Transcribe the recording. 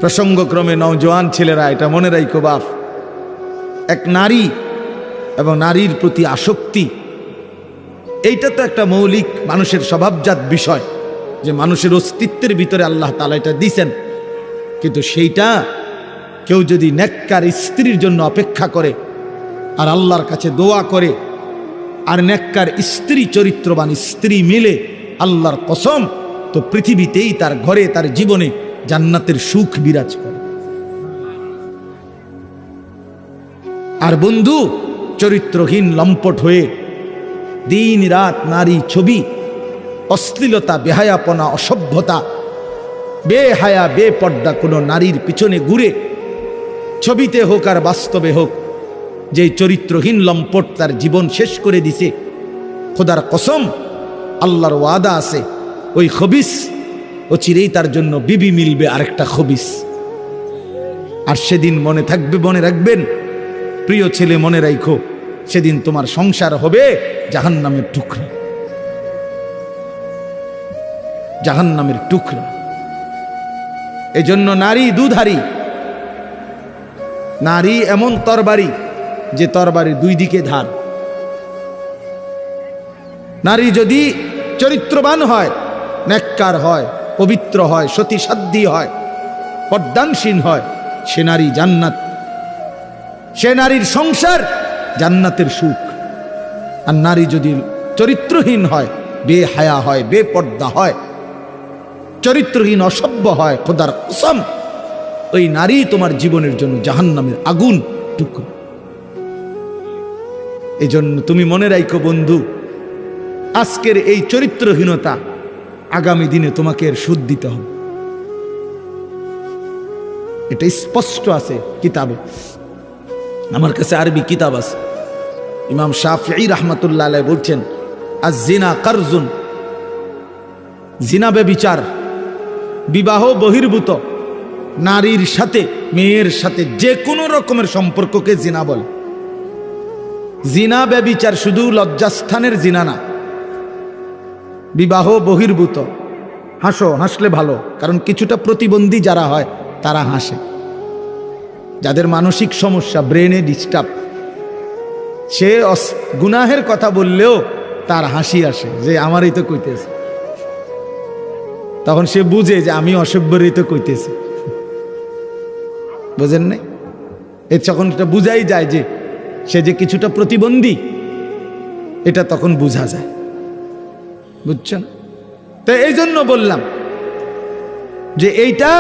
প্রসঙ্গক্রমে নওজোয়ান ছেলেরা এটা মনে রাখো বাপ, এক নারী এবং নারীর প্রতি আসক্তি, এইটা তো একটা মৌলিক মানুষের স্বভাবজাত বিষয়, যে মানুষের অস্তিত্বের ভিতরে আল্লাহ তাআলা এটা দিয়েছেন। কিন্তু সেইটা কেউ যদি নেককার স্ত্রীর জন্য অপেক্ষা করে আর আল্লাহর কাছে দোয়া করে আর নেককার স্ত্রী, চরিত্রবান স্ত্রী মিলে, আল্লাহর কসম, তো পৃথিবীতেই তার ঘরে, তার জীবনে জান্নাতের সুখ বিরাজ করে। আর বন্ধু, চরিত্রহীন লম্পট হয়ে দিন রাত নারী ছবি, অশ্লীলতা, বেহায়াপনা, অসভ্যতা, বেহায়া বেপর্দা কোনো নারীর পিছনে ঘুরে, ছবিতে হোক আর বাস্তবে হোক, যে চরিত্রহীন লম্পট তার জীবন শেষ করে দিছে, খোদার কসম, আল্লাহর ওয়াদা আছে, ওই খবিস ও চিরেই তার জন্য বিবি মিলবে আরেকটা খবিস। আর সেদিন মনে থাকবে, মনে রাখবেন প্রিয় ছেলে, মনে রাখো, সেদিন তোমার সংসার হবে জাহান্নামের টুকরা, জাহান্নামের টুকরা। এজন্য নারী দুধারী, নারী এমন তরবারি যে তরবারির দুই দিকে ধার। নারী যদি চরিত্রবান হয়, নেককার হয়, পবিত্র হয়, সতীসাধ্যী হয়, পর্দানসীন হয়, সে নারী জান্নাত, সে নারীর সংসার জান্নাতের সুখ। আর নারী যদি চরিত্রহীন হয়, বেহায়া হয়, বেপর্দা হয়, চরিত্রহীন, অসভ্য হয়, খোদার কসম, ওই নারী তোমার জীবনের জন্য জাহান্নামের আগুন টুকরো। এই জন্য তুমি মনে রাখো বন্ধু, আজকের এই চরিত্রহীনতা আগামী দিনে তোমাকে এর সুদ দিতে হবে। এটা স্পষ্ট আছে কিতাবে, আমার কাছে আরবি কিতাব আছে। ইমাম শাফিঈ রাহমাতুল্লাহ আলাইহি বলছেন, আয-জিনা কারজুন, জিনা ব্যভিচার, বিবাহ বহির্ভূত নারীর সাথে, মেয়ের সাথে যে কোনো রকমের সম্পর্ককে জিনা বলে। জিনা ব্যভিচার শুধু লজ্জাস্থানের জিনা না, বিবাহ বহির্ভূত। হাসো, হাসলে ভালো, কারণ কিছুটা প্রতিবন্ধী যারা হয় তারা হাসে, যাদের মানসিক সমস্যা, ব্রেনে ডিস্টার্ব, সে গুনাহের কথা বললেও তার হাসি আসে, যে আমারই তো কইতেছে, তখন সে বুঝে যে আমি অসভ্যরই তো কইতেছি। বুঝেন নাই? তখন এটা বুঝাই যায় যে সে যে কিছুটা প্রতিবন্ধী, এটা তখন বোঝা যায়। বুঝছেন? তো এই জন্য বললাম যে এইটা